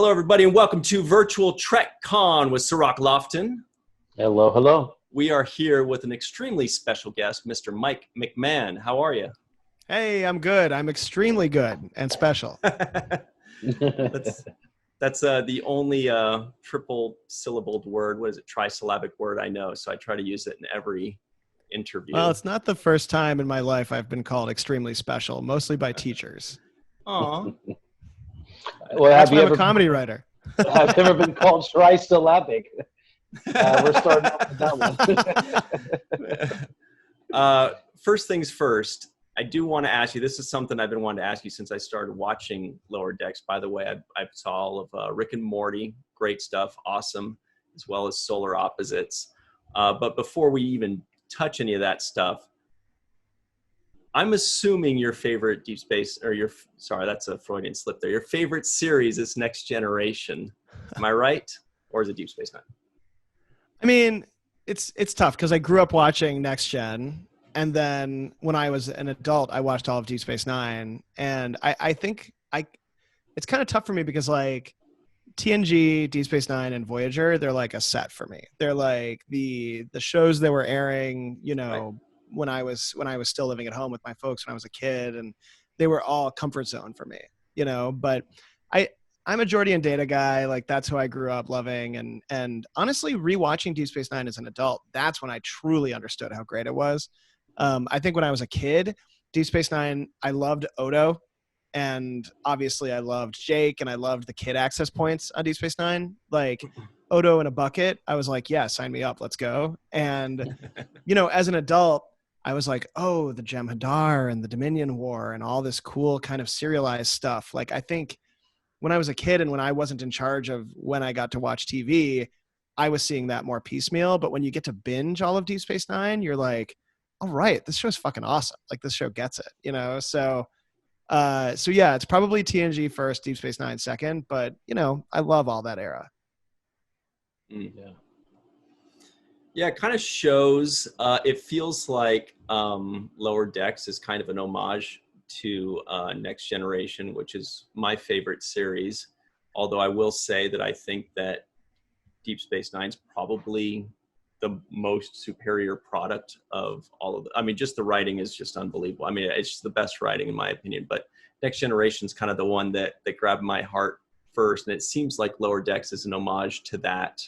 Hello, everybody, and welcome to Virtual Trek Con with Cirroc Lofton. Hello, hello. We are here with an extremely special guest, Mr. Mike McMahon. How are you? Hey, I'm good. I'm extremely good and special. That's the only triple syllabled word. What is it? Trisyllabic word I know. So I try to use it in every interview. Well, it's not the first time in my life I've been called extremely special, mostly by teachers. Aw. Well, That's why I'm a comedy writer. Have you ever been called trisyllabic? We're starting off with that one. First things first, I do want to ask you, this is something I've been wanting to ask you since I started watching Lower Decks. By the way, I saw all of Rick and Morty, great stuff, awesome, as well as Solar Opposites. But before we even touch any of that stuff, I'm assuming your favorite Deep Space, sorry, that's a Freudian slip there. Your favorite series is Next Generation. Am I right? Or is it Deep Space Nine? I mean, it's tough because I grew up watching Next Gen. And then when I was an adult, I watched all of Deep Space Nine. And I think it's kind of tough for me because like TNG, Deep Space Nine, and Voyager, they're like a set for me. They're like the shows that were airing, you know, right, when I was still living at home with my folks when I was a kid, and they were all comfort zone for me, you know. But I'm a Geordi and Data guy. Like that's who I grew up loving. And honestly, rewatching Deep Space Nine as an adult, that's when I truly understood how great it was. I think when I was a kid, Deep Space Nine, I loved Odo. And obviously I loved Jake and I loved the kid access points on Deep Space Nine. Like Odo in a bucket, I was like, yeah, sign me up. Let's go. And, you know, as an adult, I was like, oh, the Jem'Hadar and the Dominion War and all this cool kind of serialized stuff. Like I think when I was a kid and when I wasn't in charge of when I got to watch TV, I was seeing that more piecemeal. But when you get to binge all of Deep Space Nine, you're like, all right, this show's fucking awesome. Like this show gets it, you know? So yeah, it's probably TNG first, Deep Space Nine second, but you know, I love all that era. Yeah, it kind of shows, it feels like Lower Decks is kind of an homage to Next Generation, which is my favorite series. Although I will say that I think that Deep Space Nine's probably the most superior product of all of I mean, just the writing is just unbelievable. I mean, it's just the best writing in my opinion, but Next Generation is kind of the one that grabbed my heart first. And it seems like Lower Decks is an homage to that.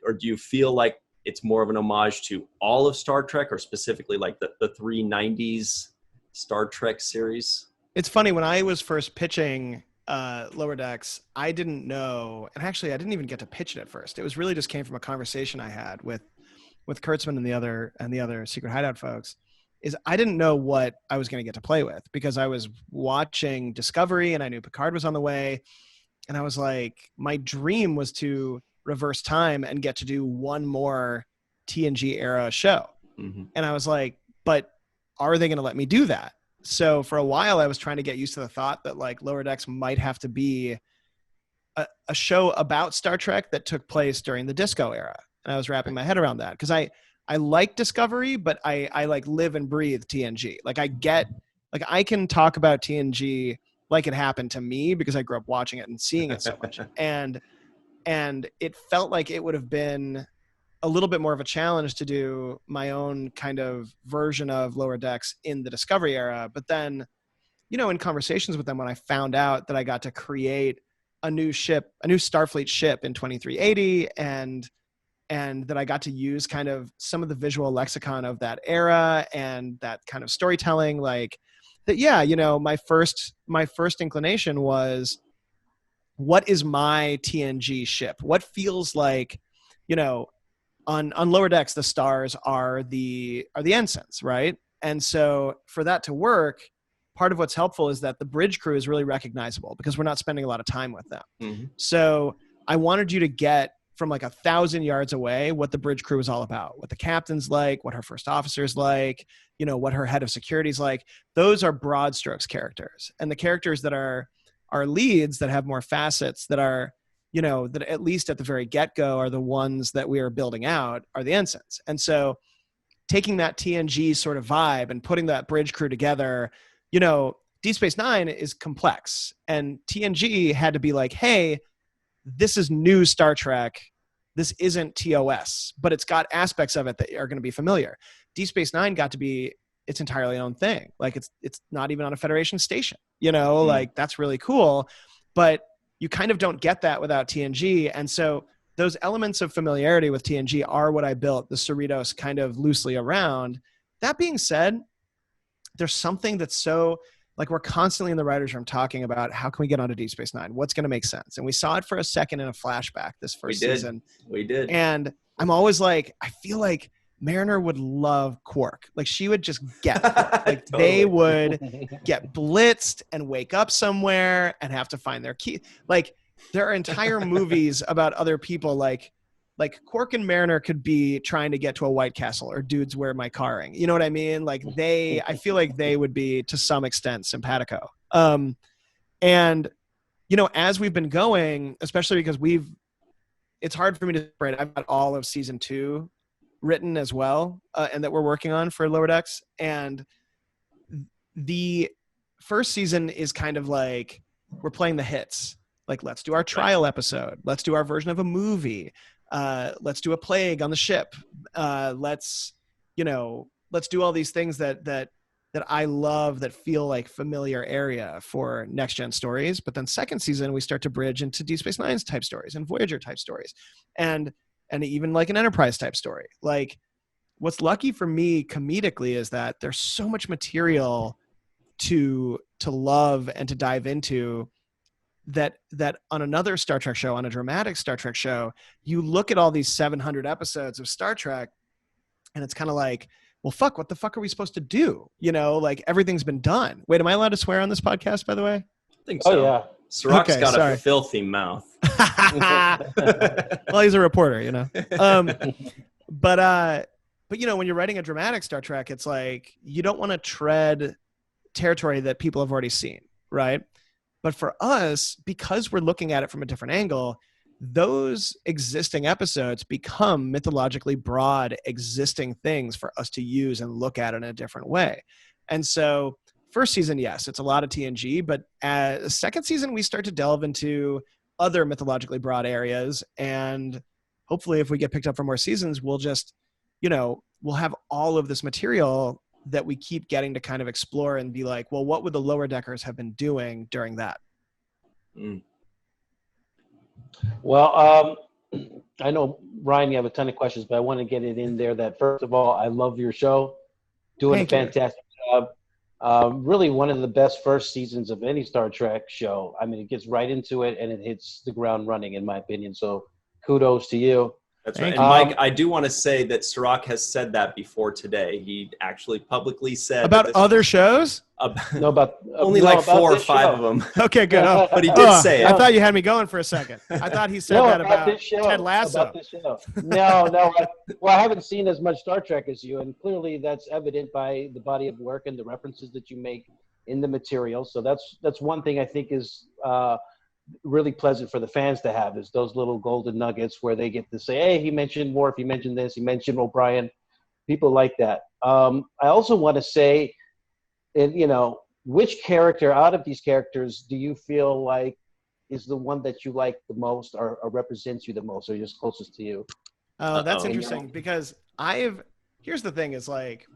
Or do you feel like it's more of an homage to all of Star Trek or specifically like the 390s Star Trek series? It's funny, when I was first pitching Lower Decks, I didn't know, and actually I didn't even get to pitch it at first. It was really just came from a conversation I had with Kurtzman and the other Secret Hideout folks, is I didn't know what I was going to get to play with because I was watching Discovery and I knew Picard was on the way. And I was like, my dream was to reverse time and get to do one more TNG era show. Mm-hmm. And I was like, but are they going to let me do that? So for a while I was trying to get used to the thought that like Lower Decks might have to be a show about Star Trek that took place during the disco era. And I was wrapping my head around that because I like Discovery, but I like live and breathe TNG. Like I can talk about TNG like it happened to me because I grew up watching it and seeing it so much. And it felt like it would have been a little bit more of a challenge to do my own kind of version of Lower Decks in the Discovery era. But then, you know, in conversations with them, when I found out that I got to create a new Starfleet ship in 2380 and that I got to use kind of some of the visual lexicon of that era and that kind of storytelling, like that, yeah, you know, my first inclination was, what is my TNG ship? What feels like, you know, on Lower Decks, the stars are the ensigns, right? And so for that to work, part of what's helpful is that the bridge crew is really recognizable because we're not spending a lot of time with them. Mm-hmm. So I wanted you to get from like 1,000 yards away what the bridge crew is all about, what the captain's like, what her first officer's like, you know, what her head of security's like. Those are broad strokes characters. And the characters that are leads that have more facets that are, you know, that at least at the very get-go are the ones that we are building out are the ensigns. And so taking that TNG sort of vibe and putting that bridge crew together, you know, Deep Space Nine is complex and TNG had to be like, hey, this is new Star Trek. This isn't TOS, but it's got aspects of it that are going to be familiar. Deep Space Nine got to be its entirely own thing. Like it's not even on a Federation station, like that's really cool, but you kind of don't get that without TNG. And so those elements of familiarity with TNG are what I built the Cerritos kind of loosely around. That being said, there's something that's so like we're constantly in the writer's room talking about how can we get onto Deep Space Nine? What's going to make sense? And we saw it for a second in a flashback this first season. We did. And I'm always like, I feel like Mariner would love Quark. Like she would just get Quark. Like Totally. They would get blitzed and wake up somewhere and have to find their key. Like there are entire movies about other people like Quark and Mariner could be trying to get to a White Castle or Dudes, Where My Carring. You know what I mean? Like I feel like they would be to some extent simpatico. And, as we've been going, especially because it's hard for me to separate. I've got all of season 2 written as well, and that we're working on for Lower Decks. And the first season is kind of like, we're playing the hits. Like, let's do our trial episode. Let's do our version of a movie. Let's do a plague on the ship. Let's do all these things that I love that feel like familiar area for next gen stories. But then second season, we start to bridge into Deep Space Nine's type stories and Voyager type stories. And even like an Enterprise type story. Like what's lucky for me comedically is that there's so much material to love and to dive into that on another Star Trek show, on a dramatic Star Trek show, you look at all these 700 episodes of Star Trek and it's kind of like, well, fuck, what the fuck are we supposed to do? Like everything's been done. Wait, am I allowed to swear on this podcast, by the way? I think so. Oh, yeah. Siroc's got a filthy mouth. Well, he's a reporter, But when you're writing a dramatic Star Trek, it's like you don't want to tread territory that people have already seen, right? But for us, because we're looking at it from a different angle, those existing episodes become mythologically broad existing things for us to use and look at in a different way. And so first season, yes, it's a lot of TNG, but second season, we start to delve into other mythologically broad areas. And hopefully if we get picked up for more seasons, we'll just, we'll have all of this material that we keep getting to kind of explore and be like, well, what would the Lower Deckers have been doing during that? Well, I know, Ryan, you have a ton of questions, but I want to get it in there that, first of all, I love your show. Doing a fantastic job. Really one of the best first seasons of any Star Trek show. I mean, it gets right into it and it hits the ground running, in my opinion. So kudos to you. That's right. And Mike, I do want to say that Cirroc has said that before today. He actually publicly said about other shows. Only like 4 or 5 of them. Okay, good. But he did say it. I thought you had me going for a second. I thought he said that about Ted Lasso. About this show. No. I haven't seen as much Star Trek as you, and clearly that's evident by the body of work and the references that you make in the material. So that's one thing I think is really pleasant for the fans to have, is those little golden nuggets where they get to say, hey, he mentioned Worf, he mentioned this, he mentioned O'Brien. People like that. I also want to say, which character out of these characters do you feel like is the one that you like the most or represents you the most or just closest to you? Oh, that's interesting because here's the thing is like,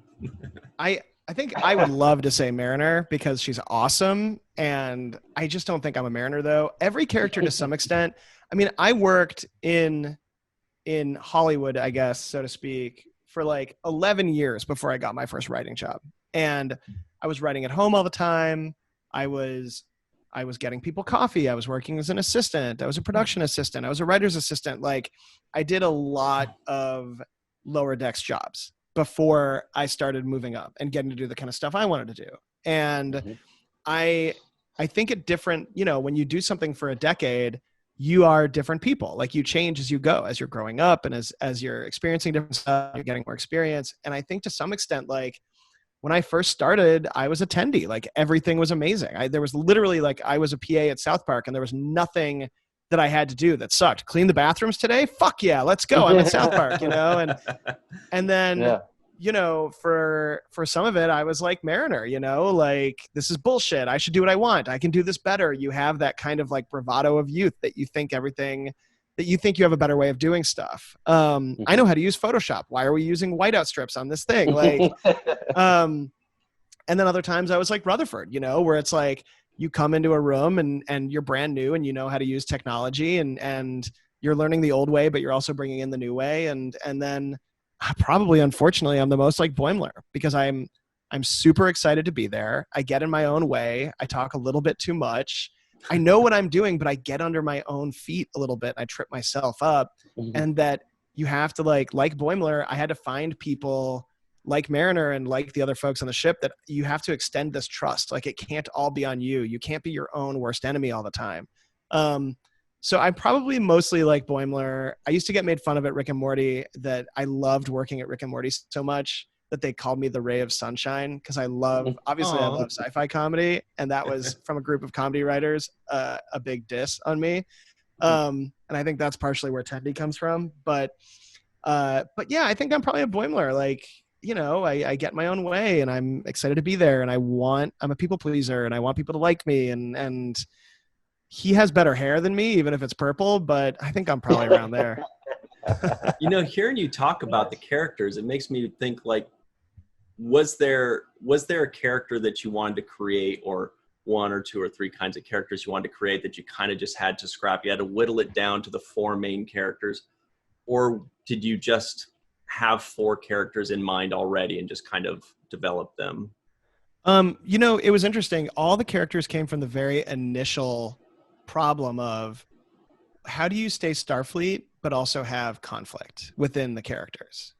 I think I would love to say Mariner because she's awesome. And I just don't think I'm a Mariner though. Every character to some extent. I mean, I worked in Hollywood, I guess, so to speak, for like 11 years before I got my first writing job. And I was writing at home all the time. I was getting people coffee. I was working as an assistant. I was a production assistant. I was a writer's assistant. Like I did a lot of Lower Decks jobs before I started moving up and getting to do the kind of stuff I wanted to do. And I think it different, when you do something for a decade, you are different people. Like you change as you go, as you're growing up and as you're experiencing different stuff, you're getting more experience. And I think to some extent, like when I first started, I was attendee, like everything was amazing. There was literally like, I was a PA at South Park and there was nothing that I had to do that sucked. Clean the bathrooms today? Fuck yeah, let's go. I'm at South Park, and then you know, for some of it, I was like Mariner, you know, like, this is bullshit. I should do what I want. I can do this better. You have that kind of like bravado of youth that you think you have a better way of doing stuff. I know how to use Photoshop. Why are we using whiteout strips on this thing? Like, and then other times I was like Rutherford, you know, where it's like you come into a room and you're brand new and you know how to use technology and you're learning the old way, but you're also bringing in the new way. And then probably, unfortunately, I'm the most like Boimler because I'm super excited to be there. I get in my own way. I talk a little bit too much. I know what I'm doing, but I get under my own feet a little bit. I trip myself up. And that you have to like Boimler, I had to find people like Mariner and like the other folks on the ship that you have to extend this trust. Like, it can't all be on you. You can't be your own worst enemy all the time. So I'm probably mostly like Boimler. I used to get made fun of at Rick and Morty that I loved working at Rick and Morty so much that they called me the ray of sunshine because I love sci-fi comedy. And that was from a group of comedy writers, a big diss on me. And I think that's partially where Tendy comes from. But yeah, I think I'm probably a Boimler. Like, you know, I get my own way and I'm excited to be there and I'm a people pleaser and I want people to like me and he has better hair than me, even if it's purple, but I think I'm probably around there. You know, hearing you talk about the characters, it makes me think like, was there a character that you wanted to create, or one or two or three kinds of characters you wanted to create that you kind of just had to scrap? You had to whittle it down to the 4 main characters, or did you just have 4 characters in mind already and just kind of develop them? You know, it was interesting. All the characters came from the very initial problem of how do you stay Starfleet but also have conflict within the characters,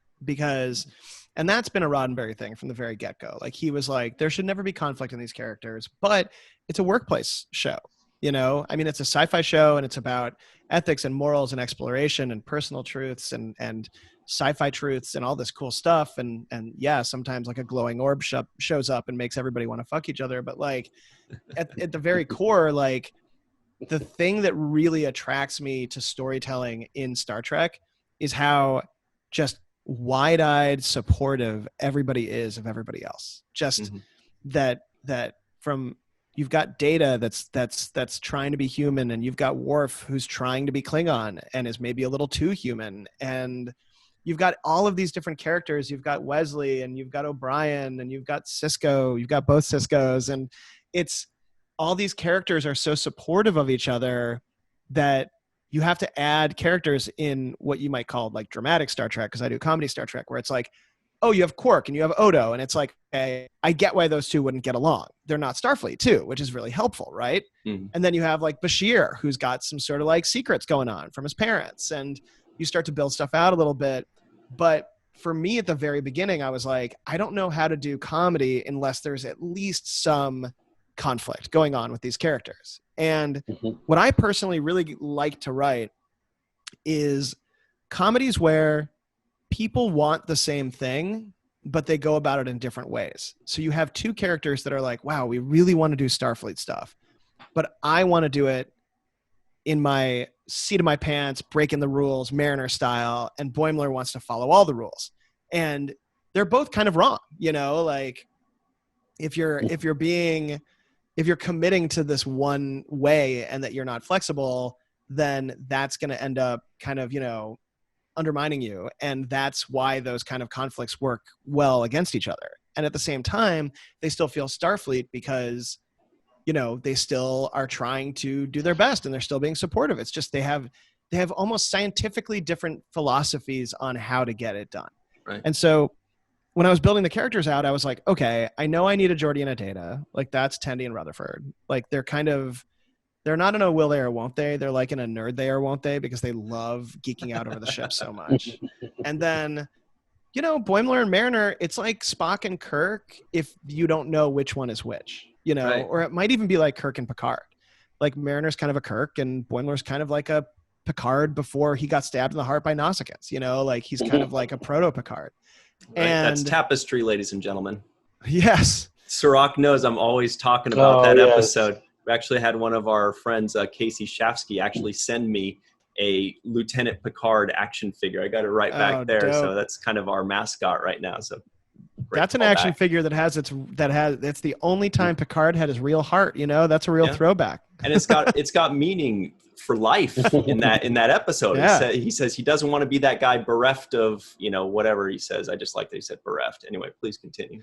and that's been a Roddenberry thing from the very get-go. Like, he was like, there should never be conflict in these characters, but it's a workplace show, you know? I mean, it's a sci-fi show and it's about ethics and morals and exploration and personal truths and sci-fi truths and all this cool stuff. And yeah, sometimes like a glowing orb shows up and makes everybody want to fuck each other. But like at the very core, like, the thing that really attracts me to storytelling in Star Trek is how just wide-eyed supportive everybody is of everybody else. Just that from, you've got Data that's trying to be human, and you've got Worf who's trying to be Klingon and is maybe a little too human, and you've got all of these different characters. You've got Wesley and you've got O'Brien and you've got Sisko. You've got both Siskos, and it's all these characters are so supportive of each other that you have to add characters in what you might call like dramatic Star Trek, because I do comedy Star Trek, where it's like, oh, you have Quark and you have Odo, and it's like, okay, I get why those two wouldn't get along. They're not Starfleet too, which is really helpful, right? And then you have like Bashir, who's got some sort of like secrets going on from his parents, and you start to build stuff out a little bit. But for me at the very beginning, I was like, I don't know how to do comedy unless there's at least some conflict going on with these characters. And what I personally really like to write is comedies where people want the same thing, but they go about it in different ways. So you have 2 characters that are like, wow, we really want to do Starfleet stuff, but I want to do it in my seat of my pants, breaking the rules, Mariner style, and Boimler wants to follow all the rules. And they're both kind of wrong, you know, like if you're committing to this one way and that you're not flexible, then that's going to end up kind of, you know, undermining you. And that's why those kind of conflicts work well against each other. And at the same time, they still feel Starfleet because, you know, they still are trying to do their best and they're still being supportive. It's just they have almost scientifically different philosophies on how to get it done. Right. And so when I was building the characters out, I was like, okay, I know I need a Geordi and a Data. Like, that's Tendi and Rutherford. Like, they're not in a will they or won't they. They're like in a nerd they or won't they, because they love geeking out over the ship so much. And then, you know, Boimler and Mariner, it's like Spock and Kirk if you don't know which one is which, you know, right. Or it might even be like Kirk and Picard. Like, Mariner's kind of a Kirk and Boimler's kind of like a Picard before he got stabbed in the heart by Nausicaans, you know, like he's kind of like a proto-Picard. Right. And that's Tapestry, ladies and gentlemen. Yes. Cirroc knows I'm always talking about that episode. We actually had one of our friends, Casey Shafsky, actually send me a Lieutenant Picard action figure. I got it right back there. Dope. So that's kind of our mascot right now. So that's an action figure that's the only time Picard had his real heart. That's a real throwback. And it's got meaning for life in that episode. Yeah. He says he doesn't want to be that guy bereft of, whatever he says. I just like that he said bereft. Anyway, please continue.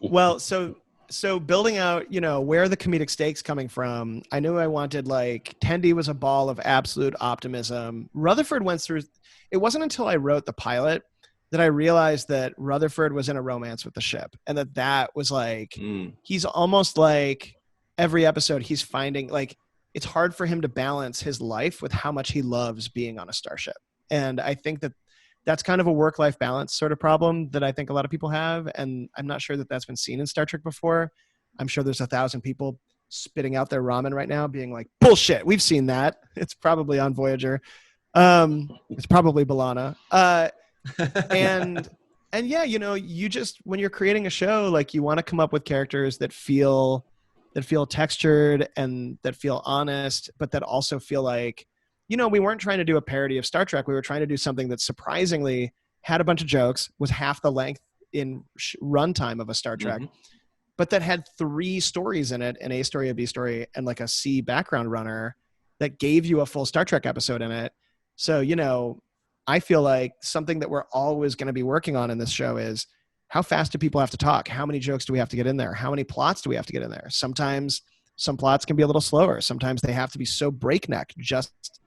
Well, so building out, where are the comedic stakes coming from? I knew I wanted Tendi was a ball of absolute optimism. Rutherford went through, it wasn't until I wrote the pilot that I realized that Rutherford was in a romance with the ship, and that was he's almost every episode he's finding it's hard for him to balance his life with how much he loves being on a starship. And I think that's kind of a work-life balance sort of problem that I think a lot of people have. And I'm not sure that that's been seen in Star Trek before. I'm sure there's 1,000 people spitting out their ramen right now being like, bullshit, we've seen that. It's probably on Voyager. It's probably B'Elanna. And yeah, you just, when you're creating a show, you want to come up with characters that feel textured and that feel honest, but that also feel we weren't trying to do a parody of Star Trek. We were trying to do something that surprisingly had a bunch of jokes, was half the length in runtime of a Star Trek, but that had 3 stories in it, an A story, a B story, and a C background runner that gave you a full Star Trek episode in it. So, I feel something that we're always going to be working on in this show is how fast do people have to talk? How many jokes do we have to get in there? How many plots do we have to get in there? Sometimes some plots can be a little slower. Sometimes they have to be so breakneck. Just,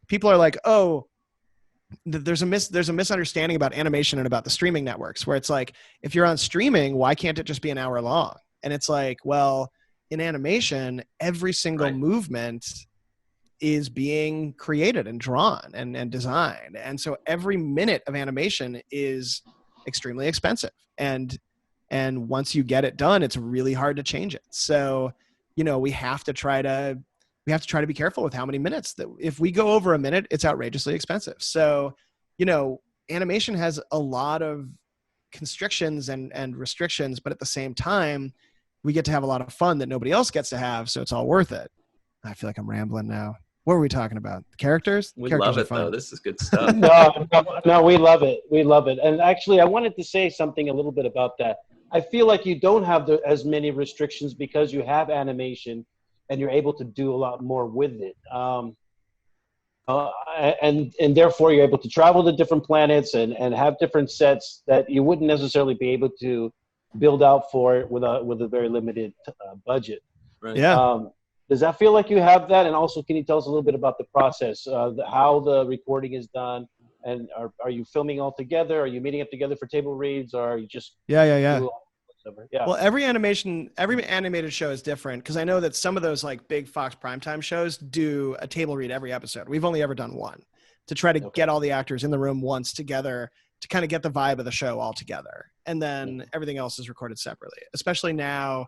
people are oh, there's a misunderstanding about animation and about the streaming networks where it's if you're on streaming, why can't it just be an hour long? And it's well, in animation, every single movement is being created and drawn and designed. And so every minute of animation is extremely expensive. And once you get it done, it's really hard to change it. So, we have to try to be careful with how many minutes that if we go over a minute, it's outrageously expensive. So, animation has a lot of constrictions and restrictions, but at the same time, we get to have a lot of fun that nobody else gets to have. So it's all worth it. I feel like I'm rambling now. What were we talking about? The characters? We characters love it, though. This is good stuff. No, we love it. We love it. And actually, I wanted to say something a little bit about that. I feel like you don't have as many restrictions because you have animation and you're able to do a lot more with it. And therefore, you're able to travel to different planets and have different sets that you wouldn't necessarily be able to build out for it with a very limited budget. Right. Yeah. Does that feel like you have that? And also, can you tell us a little bit about the process, how the recording is done? And are you filming all together? Are you meeting up together for table reads? Or are you just... Yeah. Yeah. Well, every animated show is different because I know that some of those big Fox primetime shows do a table read every episode. We've only ever done one to try to get all the actors in the room once together to kind of get the vibe of the show all together. And then everything else is recorded separately, especially now.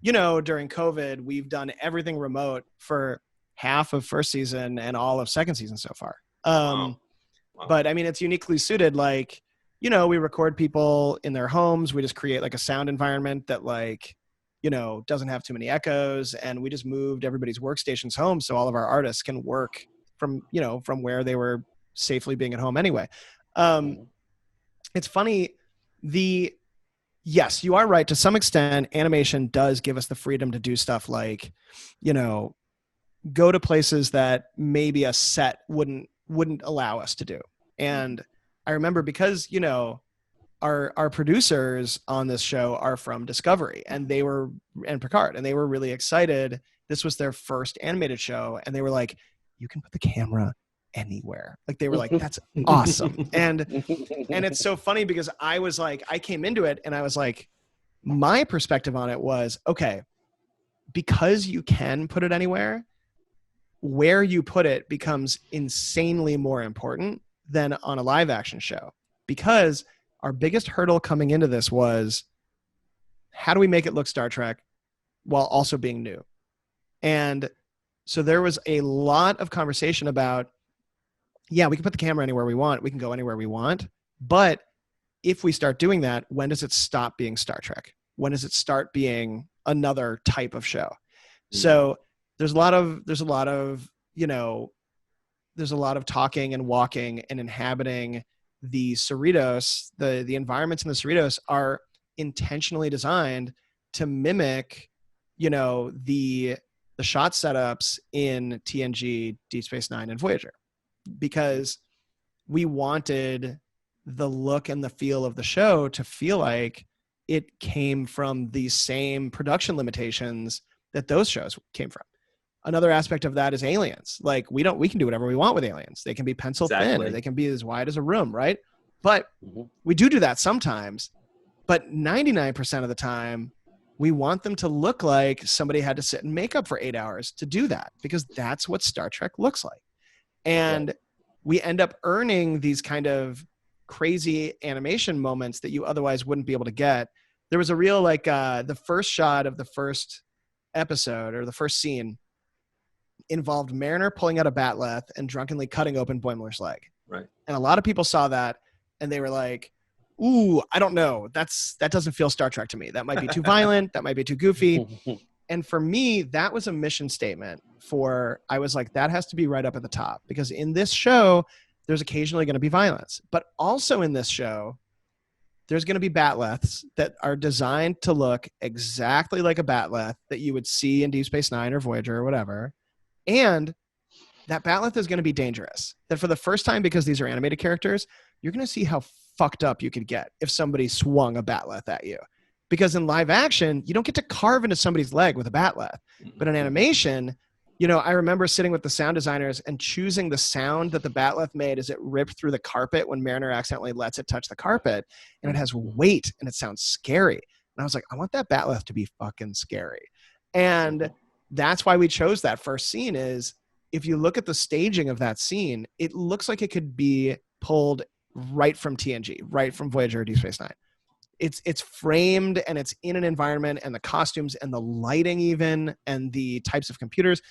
During COVID, we've done everything remote for half of first season and all of second season so far. Wow. But I mean, it's uniquely suited. We record people in their homes. We just create a sound environment that doesn't have too many echoes. And we just moved everybody's workstations home so all of our artists can work from where they were safely being at home anyway. It's funny. Yes, you are right. To some extent, animation does give us the freedom to do stuff go to places that maybe a set wouldn't allow us to do. And I remember because, our producers on this show are from Discovery and Picard, and they were really excited. This was their first animated show. And they were like, you can put the camera anywhere. They were like, that's awesome. And it's so funny because I came into it and I was like, my perspective on it was, okay, because you can put it anywhere, where you put it becomes insanely more important than on a live action show. Because our biggest hurdle coming into this was, how do we make it look Star Trek while also being new? And so there was a lot of conversation about, yeah, we can put the camera anywhere we want. We can go anywhere we want. But if we start doing that, when does it stop being Star Trek? When does it start being another type of show? So there's a lot of, there's a lot of talking and walking and inhabiting the Cerritos. The environments in the Cerritos are intentionally designed to mimic, you know, the shot setups in TNG, Deep Space Nine, and Voyager, because we wanted the look and the feel of the show to feel like it came from the same production limitations that those shows came from. Another aspect of that is aliens. Like we can do whatever we want with aliens. They can be pencil thin, or they can be as wide as a room, right? But we do that sometimes. But 99% of the time, we want them to look like somebody had to sit in makeup for 8 hours to do that, because that's what Star Trek looks like. And we end up earning these kind of crazy animation moments that you otherwise wouldn't be able to get. There was a real, like, the first shot of the first episode, or the first scene, involved Mariner pulling out a batleth and drunkenly cutting open Boimler's leg. Right. And a lot of people saw that and they were like, ooh, I don't know. That doesn't feel Star Trek to me. That might be too violent. That might be too goofy. And for me, that was a mission statement I was like, that has to be right up at the top, because in this show, there's occasionally going to be violence, but also in this show, there's going to be batleths that are designed to look exactly like a batleth that you would see in Deep Space Nine or Voyager or whatever. And that batleth is going to be dangerous. That for the first time, because these are animated characters, you're going to see how fucked up you could get if somebody swung a batleth at you. Because in live action, you don't get to carve into somebody's leg with a batleth. But in animation, you know, I remember sitting with the sound designers and choosing the sound that the batleth made as it ripped through the carpet when Mariner accidentally lets it touch the carpet. And it has weight and it sounds scary. And I was like, I want that batleth to be fucking scary. And that's why we chose that first scene. Is if you look at the staging of that scene, it looks like it could be pulled right from TNG, right from Voyager or Deep Space Nine. It's framed and it's in an environment, and the costumes and the lighting even, and the types of computers,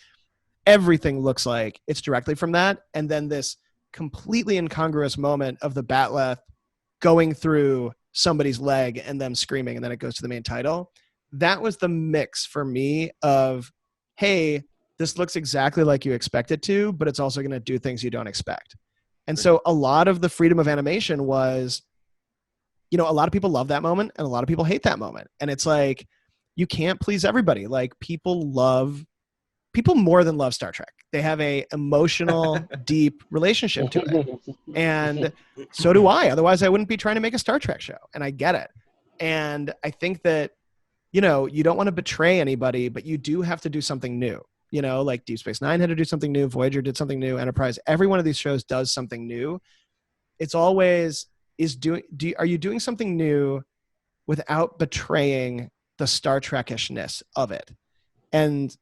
everything looks like it's directly from that. And then this completely incongruous moment of the batleth going through somebody's leg and them screaming, and then it goes to the main title. That was the mix for me of, hey, this looks exactly like you expect it to, but it's also going to do things you don't expect. And so a lot of the freedom of animation was, you know, a lot of people love that moment and a lot of people hate that moment. And it's like, you can't please everybody. Like people more than love Star Trek. They have a emotional, deep relationship to it. And so do I. Otherwise I wouldn't be trying to make a Star Trek show. And I get it. And I think that, you know, you don't want to betray anybody, but you do have to do something new. You know, like Deep Space Nine had to do something new. Voyager did something new. Enterprise, every one of these shows does something new. It's always, are you doing something new without betraying the Star Trek-ishness of it? And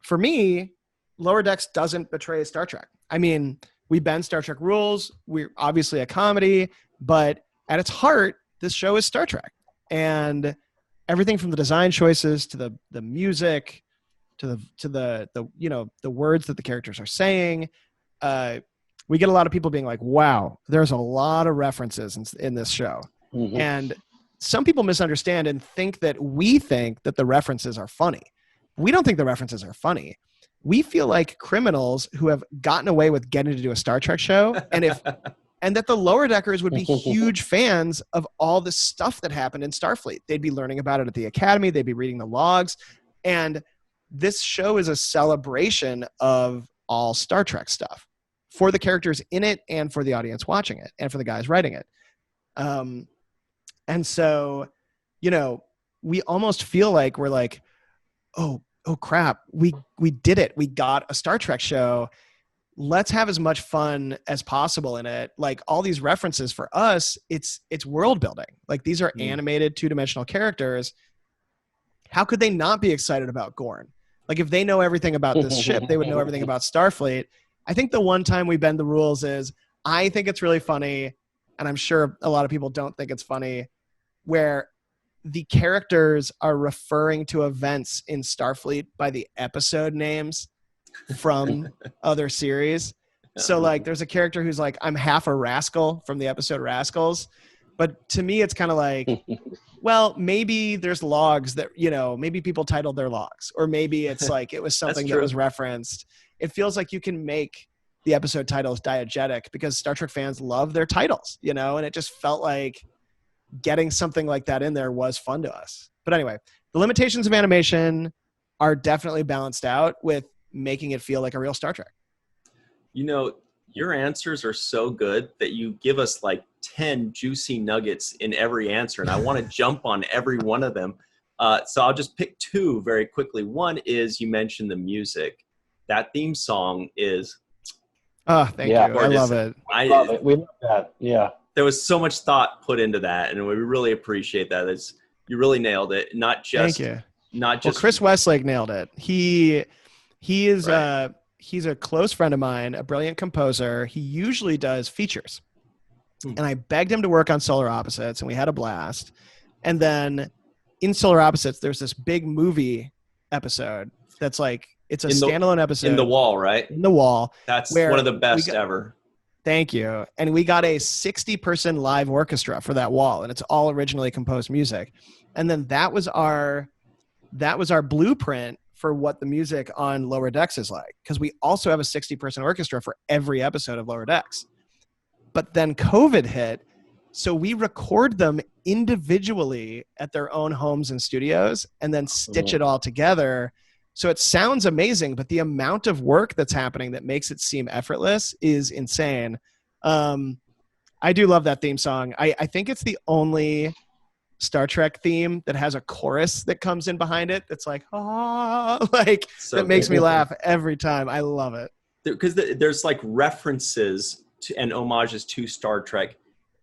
for me, Lower Decks doesn't betray Star Trek. I mean, we bend Star Trek rules. We're obviously a comedy, but at its heart, this show is Star Trek. And everything from the design choices to the music to the you know, the words that the characters are saying, we get a lot of people being like, wow, there's a lot of references in this show. Mm-hmm. And some people misunderstand and think that we think that the references are funny. We don't think the references are funny. We feel like criminals who have gotten away with getting to do a Star Trek show, and that the Lower Deckers would be huge fans of all the stuff that happened in Starfleet. They'd be learning about it at the Academy. They'd be reading the logs. And this show is a celebration of all Star Trek stuff for the characters in it and for the audience watching it and for the guys writing it. And so, you know, we almost feel like we're like, oh crap, we did it. We got a Star Trek show. Let's have as much fun as possible in it. Like all these references for us, it's world building. Like these are animated 2-dimensional characters. How could they not be excited about Gorn? Like if they know everything about this ship, they would know everything about Starfleet. I think the one time we bend the rules is, I think it's really funny, and I'm sure a lot of people don't think it's funny, where the characters are referring to events in Starfleet by the episode names from other series. So like there's a character who's like, I'm half a rascal from the episode Rascals. But to me, it's kind of like, well, maybe there's logs that, you know, maybe people titled their logs, or maybe it's like, it was something that was referenced. It feels like you can make the episode title is diegetic because Star Trek fans love their titles, you know, and it just felt like getting something like that in there was fun to us. But anyway, the limitations of animation are definitely balanced out with making it feel like a real Star Trek. You know, your answers are so good that you give us like 10 juicy nuggets in every answer, and I want to jump on every one of them. So I'll just pick two very quickly. One is, you mentioned the music. That theme song is... Oh, thank you. I love it. I love it. We love that. Yeah. There was so much thought put into that, and we really appreciate that. You really nailed it. Not just... Thank you. Not just... Well, Chris Westlake nailed it. He is... Right. He's a close friend of mine, a brilliant composer. He usually does features. And I begged him to work on Solar Opposites, and we had a blast. And then in Solar Opposites, there's this big movie episode that's like, it's a standalone episode. In the Wall, right? In the Wall. That's one of the best ever. Thank you. And we got a 60-person live orchestra for that wall, and it's all originally composed music. And then that was our blueprint for what the music on Lower Decks is like, because we also have a 60-person orchestra for every episode of Lower Decks. But then COVID hit, so we record them individually at their own homes and studios and then stitch it all together. So it sounds amazing, but the amount of work that's happening that makes it seem effortless is insane. I do love that theme song. I think it's the only Star Trek theme that has a chorus that comes in behind it that's like, like, so that makes me laugh every time. I love it. Because there's like references to and homages to Star Trek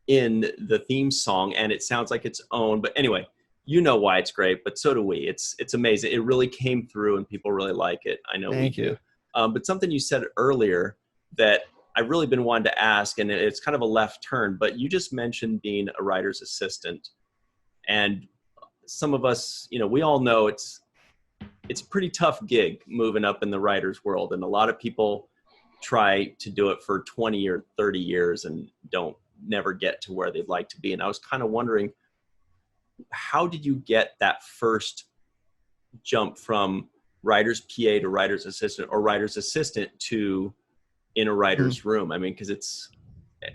in the theme song, and it sounds like its own. But anyway, you know why it's great, but so do we. It's amazing. It really came through, and people really like it. I know we do. But something you said earlier that I've really been wanting to ask, and it's kind of a left turn, but you just mentioned being a writer's assistant. And some of us, you know, we all know it's a pretty tough gig moving up in the writer's world. And a lot of people try to do it for 20 or 30 years and never get to where they'd like to be. And I was kind of wondering, how did you get that first jump from writer's PA to writer's assistant, or writer's assistant to in a writer's room? I mean, because it's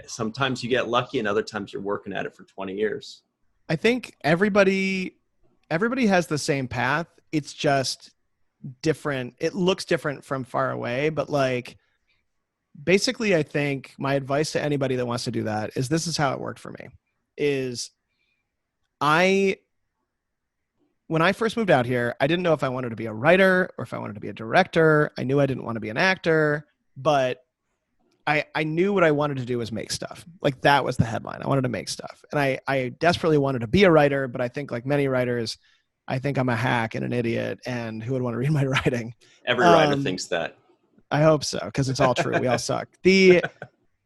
sometimes you get lucky and other times you're working at it for 20 years. I think everybody has the same path. It's just different. It looks different from far away, but like, basically, I think my advice to anybody that wants to do that is, this is how it worked for me. When I first moved out here, I didn't know if I wanted to be a writer or if I wanted to be a director. I knew I didn't want to be an actor, but I knew what I wanted to do was make stuff. Like, that was the headline. I wanted to make stuff. And I desperately wanted to be a writer, but I think, like many writers, I think I'm a hack and an idiot, and who would want to read my writing? Every writer thinks that. I hope so, because it's all true. We all suck.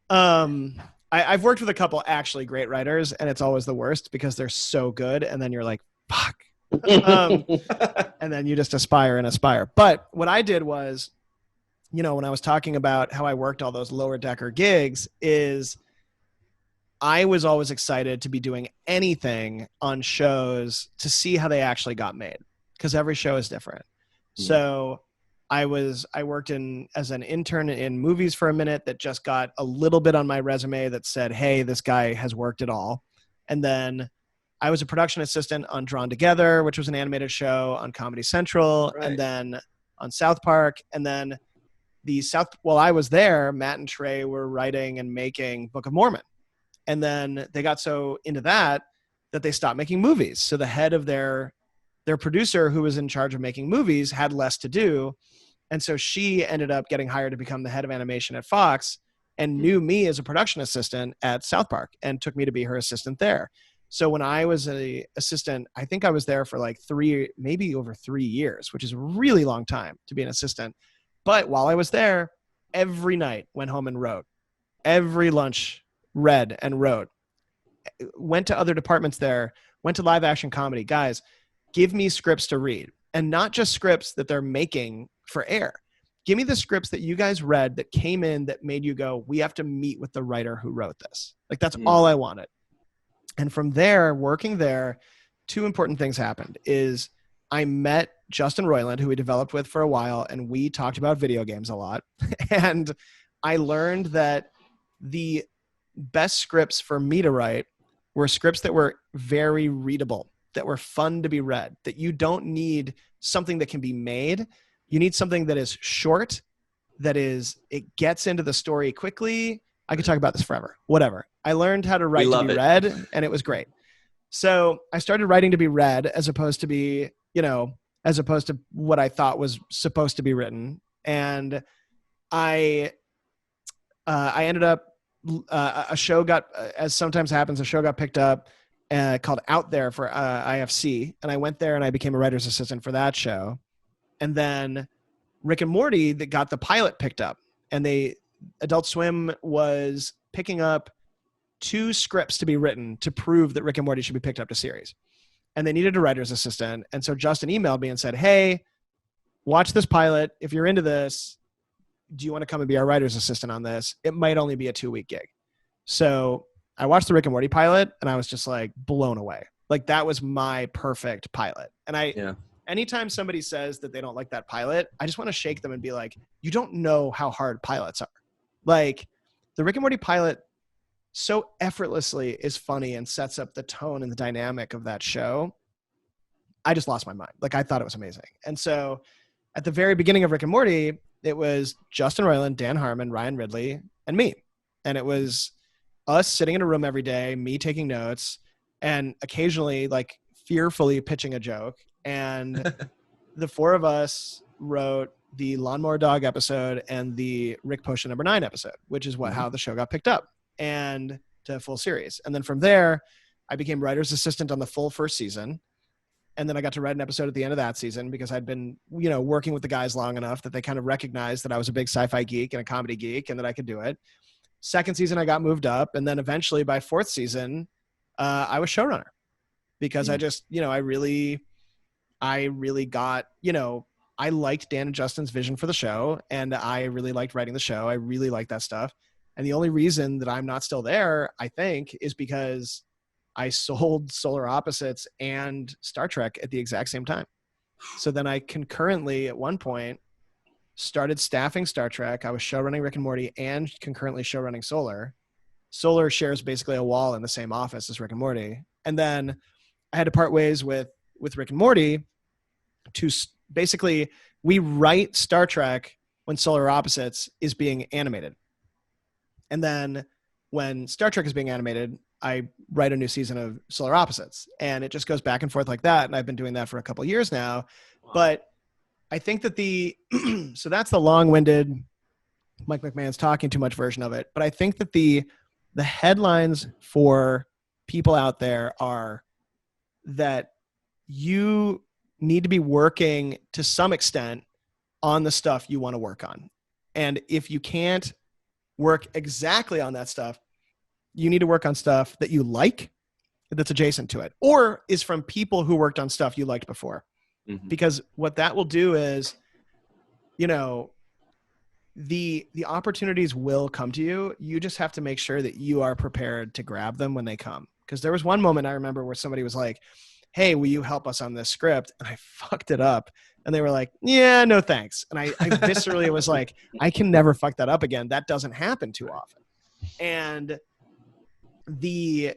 I've worked with a couple actually great writers, and it's always the worst because they're so good, and then you're like, fuck. And then you just aspire. But what I did was, you know, when I was talking about how I worked all those lower decker gigs, is I was always excited to be doing anything on shows to see how they actually got made, because every show is different. So I worked as an intern in movies for a minute that just got a little bit on my resume that said, hey, this guy has worked it all. And then I was a production assistant on Drawn Together, which was an animated show on Comedy Central, and then on South Park. And then while I was there, Matt and Trey were writing and making Book of Mormon. And then they got so into that they stopped making movies. So the head of their producer, who was in charge of making movies, had less to do. And so she ended up getting hired to become the head of animation at Fox, and knew me as a production assistant at South Park and took me to be her assistant there. So when I was an assistant, I think I was there for like maybe over 3 years, which is a really long time to be an assistant. But while I was there, every night went home and wrote. Every lunch read and wrote. Went to other departments there, went to live action comedy. Guys, give me scripts to read. And not just scripts that they're making for air. Give me the scripts that you guys read that came in that made you go, we have to meet with the writer who wrote this. Like, that's all I wanted. And from there, working there, two important things happened. Is I met Justin Roiland, who we developed with for a while, and we talked about video games a lot. And I learned that the best scripts for me to write were scripts that were very readable, that were fun to be read, that you don't need something that can be made. You need something that is short, it gets into the story quickly. I could talk about this forever, whatever. I learned how to write to be read, and it was great. So I started writing to be read as opposed to what I thought was supposed to be written. And I ended up, a show got, as sometimes happens, a show got picked up called Out There for IFC. And I went there and I became a writer's assistant for that show. And then Rick and Morty that got the pilot picked up, and Adult Swim was picking up 2 scripts to be written to prove that Rick and Morty should be picked up to series. And they needed a writer's assistant. And so Justin emailed me and said, hey, watch this pilot. If you're into this, do you want to come and be our writer's assistant on this? It might only be a 2-week gig. So I watched the Rick and Morty pilot and I was just like blown away. Like that was my perfect pilot. And anytime somebody says that they don't like that pilot, I just want to shake them and be like, you don't know how hard pilots are. Like the Rick and Morty pilot so effortlessly is funny and sets up the tone and the dynamic of that show. I just lost my mind. Like I thought it was amazing. And so at the very beginning of Rick and Morty, it was Justin Roiland, Dan Harmon, Ryan Ridley, and me. And it was us sitting in a room every day, me taking notes, and occasionally like fearfully pitching a joke. And the 4 of us wrote the Lawnmower Dog episode and the Rick Potion number 9 episode, which is how the show got picked up and to a full series. And then from there, I became writer's assistant on the full first season. And then I got to write an episode at the end of that season because I'd been, working with the guys long enough that they kind of recognized that I was a big sci-fi geek and a comedy geek and that I could do it. Second season, I got moved up. And then eventually by 4th season, I was showrunner because I just, I really got, I liked Dan and Justin's vision for the show, and I really liked writing the show. I really liked that stuff. And the only reason that I'm not still there, I think, is because I sold Solar Opposites and Star Trek at the exact same time. So then I concurrently, at one point, started staffing Star Trek. I was showrunning Rick and Morty and concurrently showrunning Solar. Solar shares basically a wall in the same office as Rick and Morty. And then I had to part ways with Rick and Morty to basically, we write Star Trek when Solar Opposites is being animated. And then when Star Trek is being animated, I write a new season of Solar Opposites. And it just goes back and forth like that. And I've been doing that for a couple of years now. Wow. But I think that so that's the long-winded Mike McMahon's talking too much version of it. But I think that the headlines for people out there are that you need to be working to some extent on the stuff you want to work on. And if you can't work exactly on that stuff, you need to work on stuff that you like, that's adjacent to it, or is from people who worked on stuff you liked before. Mm-hmm. Because what that will do is, the opportunities will come to you. You just have to make sure that you are prepared to grab them when they come. Because there was one moment I remember where somebody was like, hey, will you help us on this script? And I fucked it up. And they were like, yeah, no thanks. And I viscerally was like, I can never fuck that up again. That doesn't happen too often. And the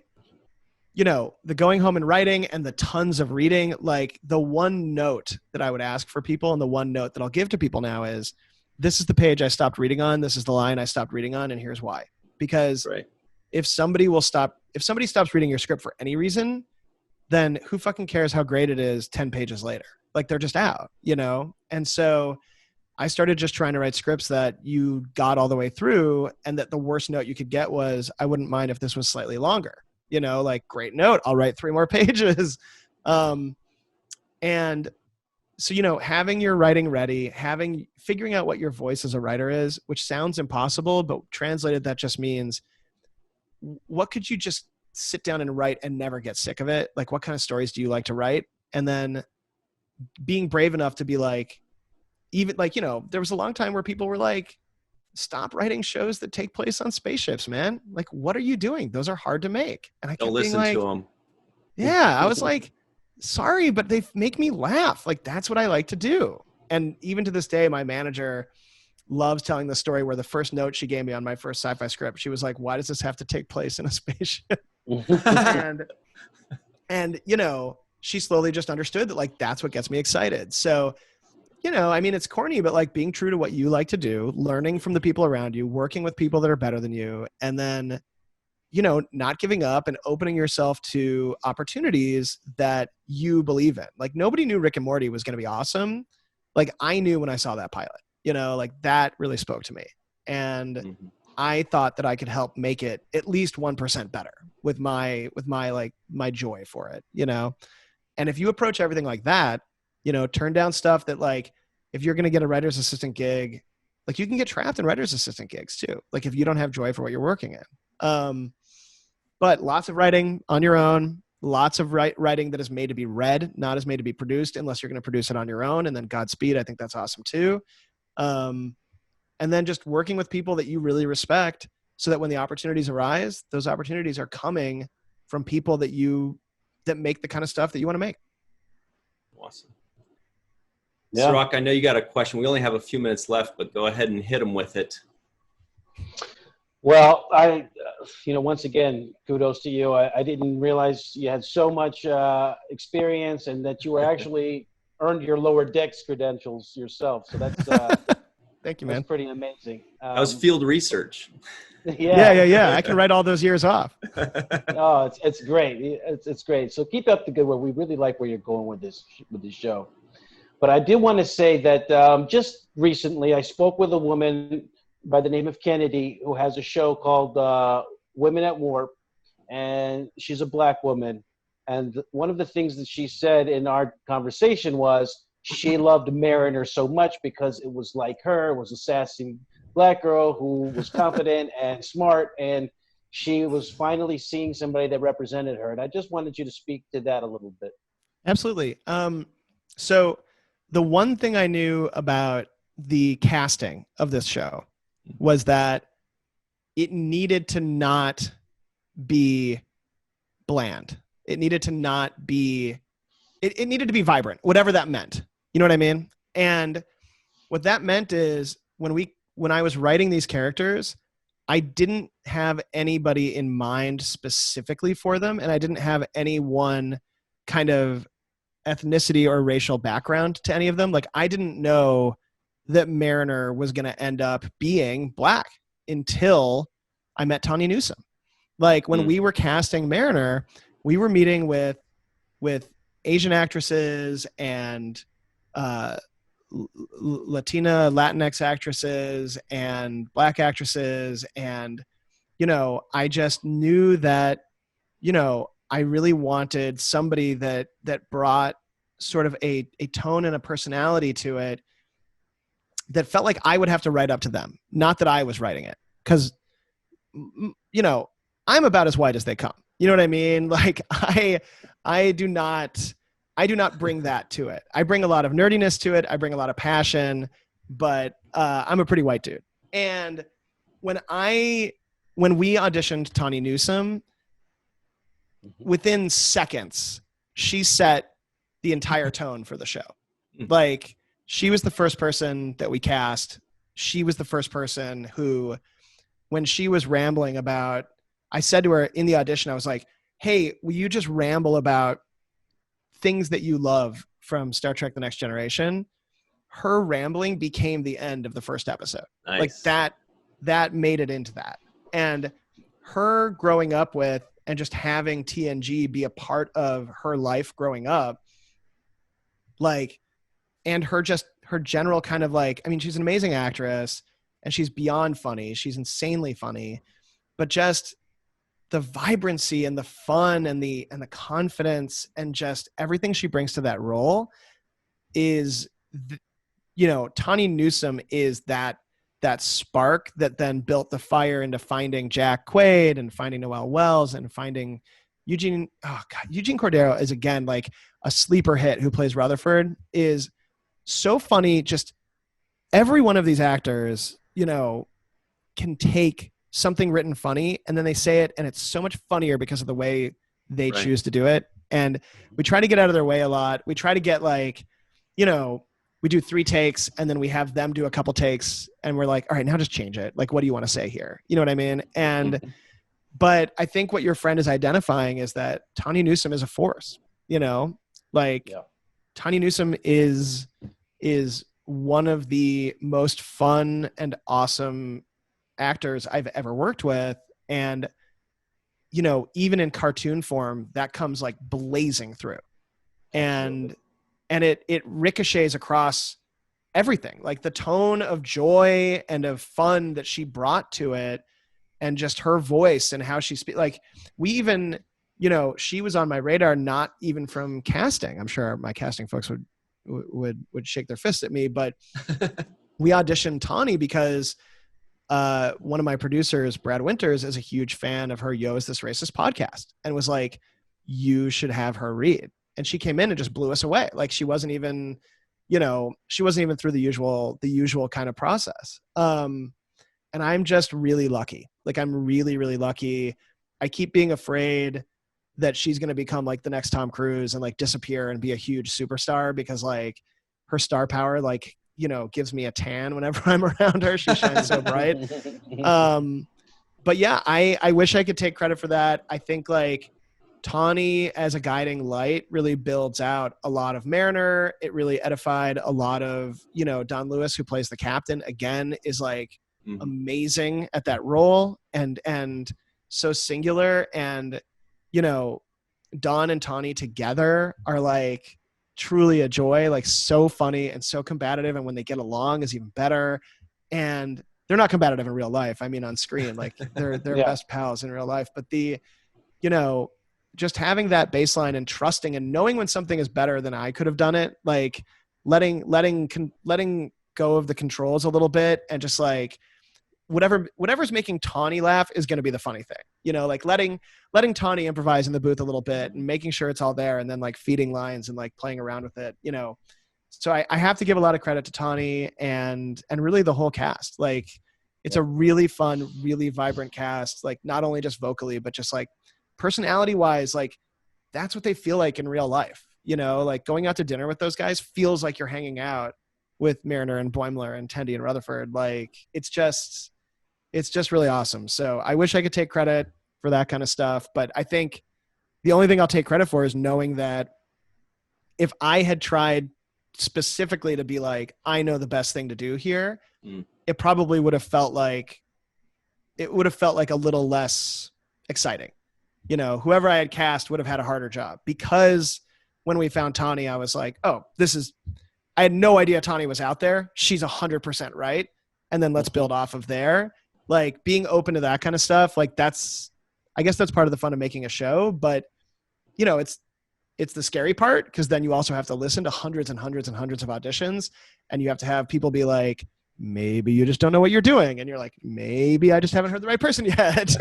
going home and writing and the tons of reading, like the one note that I would ask for people and the one note that I'll give to people now is, this is the page I stopped reading on. This is the line I stopped reading on. And here's why. Because if somebody stops reading your script for any reason, then who fucking cares how great it is 10 pages later? Like they're just out, And so I started just trying to write scripts that you got all the way through, and that the worst note you could get was, I wouldn't mind if this was slightly longer, like great note, I'll write 3 more pages. And so, having your writing ready, figuring out what your voice as a writer is, which sounds impossible, but translated, that just means what could you just sit down and write and never get sick of it? Like, what kind of stories do you like to write? And then being brave enough to be like, even like, there was a long time where people were like, stop writing shows that take place on spaceships, man. Like, what are you doing? Those are hard to make. And I kept being like, to them. Yeah. I was like, sorry, but they make me laugh. Like, that's what I like to do. And even to this day, my manager loves telling the story where the first note she gave me on my first sci-fi script, she was like, why does this have to take place in a spaceship? and you know, she slowly just understood that like that's what gets me excited. So, you know, I mean, it's corny, but like being true to what you like to do, learning from the people around you, working with people that are better than you, and then, you know, not giving up and opening yourself to opportunities that you believe in. Like nobody knew Rick and Morty was going to be awesome. Like I knew when I saw that pilot, you know, like that really spoke to me. And I thought that I could help make it at least 1% better with my like my joy for it, you know? And if you approach everything like that, you know, turn down stuff that like, if you're going to get a writer's assistant gig, like you can get trapped in writer's assistant gigs too. Like if you don't have joy for what you're working in. But lots of writing on your own, lots of writing that is made to be read, not as made to be produced, unless you're going to produce it on your own. And then Godspeed, I think that's awesome too. And then just working with people that you really respect so that when the opportunities arise, those opportunities are coming from people that make the kind of stuff that you want to make. Awesome. Yeah. Cirroc, I know you got a question. We only have a few minutes left, but go ahead and hit them with it. Well, once again, kudos to you. I didn't realize you had so much experience and that you were actually earned your lower decks credentials yourself. So that's thank you, man. That's pretty amazing. That was field research. Yeah. I can write all those years off. Oh, it's great. It's great. So keep up the good work. We really like where you're going with this show. But I did want to say that just recently I spoke with a woman by the name of Kennedy who has a show called Women at Warp, and she's a Black woman. And one of the things that she said in our conversation was she loved Mariner so much because it was like her. It was a sassy Black girl who was confident and smart, and she was finally seeing somebody that represented her. And I just wanted you to speak to that a little bit. Absolutely. So the one thing I knew about the casting of this show was that it needed to not be bland. It needed to not be, it needed to be vibrant, whatever that meant. You know what I mean? And what that meant is when I was writing these characters, I didn't have anybody in mind specifically for them. And I didn't have any one kind of ethnicity or racial background to any of them. Like I didn't know that Mariner was going to end up being Black until I met Tanya Newsom. Like when we were casting Mariner, we were meeting with Asian actresses and Latina, Latinx actresses and Black actresses. And, you know, I just knew that, you know, I really wanted somebody that brought sort of a tone and a personality to it that felt like I would have to write up to them. Not that I was writing it. Because, you know, I'm about as white as they come. You know what I mean? Like I do not bring that to it. I bring a lot of nerdiness to it. I bring a lot of passion, but I'm a pretty white dude. And when we auditioned Tawny Newsom, within seconds, she set the entire tone for the show. Like she was the first person that we cast. She was the first person who, when she was rambling about, I said to her in the audition, I was like, hey, will you just ramble about things that you love from Star Trek: The Next Generation? Her rambling became the end of the first episode. Nice. Like that made it into that. And her growing up with and just having TNG be a part of her life growing up, like, and her general kind of like, I mean, she's an amazing actress and she's beyond funny. She's insanely funny, but just the vibrancy and the fun and the confidence and just everything she brings to that role is, you know, Tawny Newsom is that spark that then built the fire into finding Jack Quaid and finding Noelle Wells and finding Eugene Cordero is again like a sleeper hit who plays Rutherford, is so funny. Just every one of these actors, you know, can take something written funny and then they say it and it's so much funnier because of the way they choose to do it. And we try to get out of their way a lot. We try to get like, you know, we do 3 takes and then we have them do a couple takes and we're like, all right, now just change it. Like, what do you want to say here? You know what I mean? And, but I think what your friend is identifying is that Tawny Newsome is a force, you know, like Tawny Newsome is one of the most fun and awesome actors I've ever worked with. And, you know, even in cartoon form, that comes like blazing through. And it ricochets across everything, like the tone of joy and of fun that she brought to it, and just her voice and how she speaks. Like, we even, you know, she was on my radar, not even from casting. I'm sure my casting folks would shake their fists at me, but we auditioned Tawny because one of my producers, Brad Winters, is a huge fan of her Yo, Is This Racist podcast, and was like, you should have her read. And she came in and just blew us away. Like, she wasn't even, you know, through the usual kind of process. And I'm just really lucky. Like, I'm really, really lucky. I keep being afraid that she's going to become like the next Tom Cruise and like disappear and be a huge superstar, because like her star power, like, you know, gives me a tan whenever I'm around her. She shines so bright. But yeah, I wish I could take credit for that. I think like Tawny as a guiding light really builds out a lot of Mariner. It really edified a lot of, you know, Don Lewis, who plays the captain, again, is like amazing at that role and so singular. And, you know, Don and Tawny together are like truly a joy, like so funny and so combative. And when they get along is even better. And they're not combative in real life. I mean, on screen, like they're best pals in real life. But the, you know, just having that baseline and trusting and knowing when something is better than I could have done it, like letting go of the controls a little bit, and just like whatever's making Tawny laugh is going to be the funny thing, you know, like letting Tawny improvise in the booth a little bit and making sure it's all there, and then like feeding lines and like playing around with it, you know. So I have to give a lot of credit to Tawny and really the whole cast. Like, it's a really fun, really vibrant cast, like not only just vocally, but just like personality wise, like that's what they feel like in real life, you know, like going out to dinner with those guys feels like you're hanging out with Mariner and Boimler and Tendi and Rutherford. Like, it's just really awesome. So I wish I could take credit for that kind of stuff, but I think the only thing I'll take credit for is knowing that if I had tried specifically to be like, I know the best thing to do here, it probably would have felt like a little less exciting. You know, whoever I had cast would have had a harder job, because when we found Tawny, I was like, oh, I had no idea Tawny was out there. She's 100% right. And then let's build off of there. Like, being open to that kind of stuff. Like, I guess that's part of the fun of making a show, but you know, it's the scary part, because then you also have to listen to hundreds and hundreds and hundreds of auditions, and you have to have people be like, maybe you just don't know what you're doing. And you're like, maybe I just haven't heard the right person yet.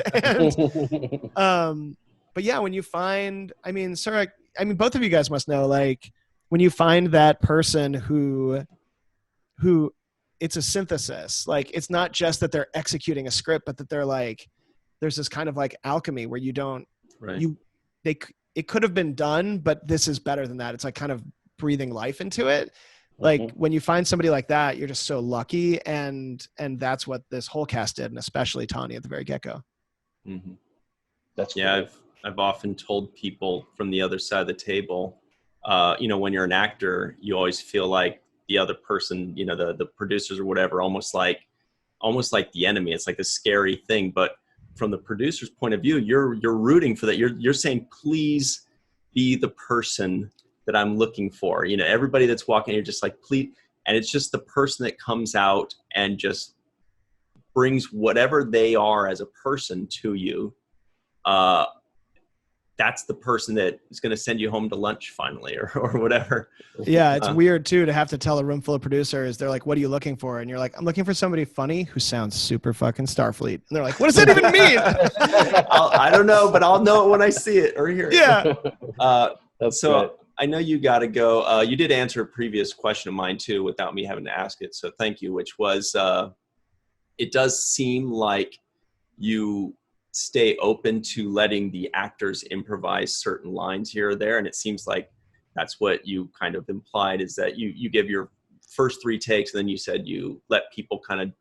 And, but yeah, when you find, I mean, Cirroc, I mean, both of you guys must know, like, when you find that person who it's a synthesis, like, it's not just that they're executing a script, but that they're like, there's this kind of like alchemy where you don't, it could have been done, but this is better than that. It's like kind of breathing life into it. Like, when you find somebody like that, you're just so lucky. And that's what this whole cast did, and especially Tawny at the very get-go. That's cool. I've often told people from the other side of the table, you know, when you're an actor, you always feel like the other person, you know, the producers or whatever, almost like the enemy. It's like a scary thing. But from the producer's point of view, you're rooting for that. You're saying, please be the person that I'm looking for. You know, everybody that's walking, you're just like, please. And it's just the person that comes out and just brings whatever they are as a person to you. That's the person that is going to send you home to lunch finally, or whatever. Yeah. It's weird too, to have to tell a room full of producers, they're like, what are you looking for? And you're like, I'm looking for somebody funny who sounds super fucking Starfleet. And they're like, what does that even mean? I don't know, but I'll know it when I see it or hear it. Yeah. So good. I know you got to go. You did answer a previous question of mine too, without me having to ask it. So thank you, which was, it does seem like you stay open to letting the actors improvise certain lines here or there. And it seems like that's what you kind of implied, is that you give your first 3 takes, and then you said you let people kind of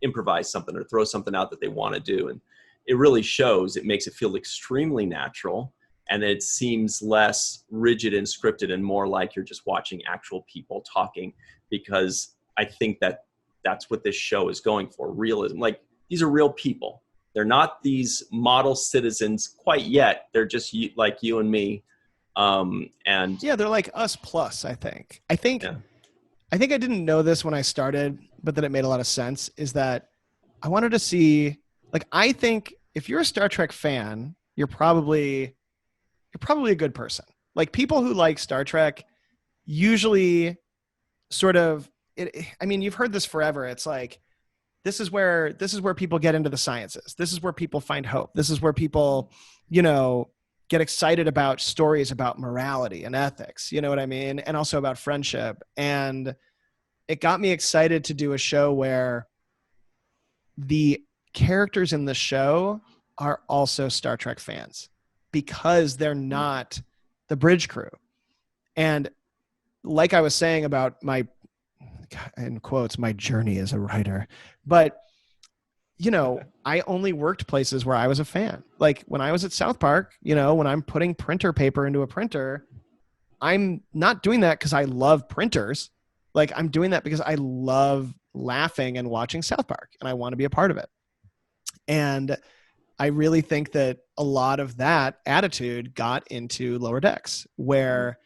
improvise something or throw something out that they want to do. And it really shows. It makes it feel extremely natural, and it seems less rigid and scripted and more like you're just watching actual people talking, because I think that that's what this show is going for, realism. Like, these are real people. They're not these model citizens quite yet. They're just like you and me. And yeah, they're like us plus, I think. I think I didn't know this when I started, but then it made a lot of sense, is that I wanted to see, like, I think if you're a Star Trek fan, you're probably a good person. Like, people who like Star Trek usually sort of, I mean, you've heard this forever. It's like, this is where people get into the sciences. This is where people find hope. This is where people, get excited about stories about morality and ethics. You know what I mean? And also about friendship. And it got me excited to do a show where the characters in the show are also Star Trek fans, because they're not the bridge crew. And like I was saying about my, in quotes, my journey as a writer, but I only worked places where I was a fan. Like, when I was at South Park, when I'm putting printer paper into a printer, I'm not doing that because I love printers. Like, I'm doing that because I love laughing and watching South Park, and I want to be a part of it. And I really think that a lot of that attitude got into Lower Decks, where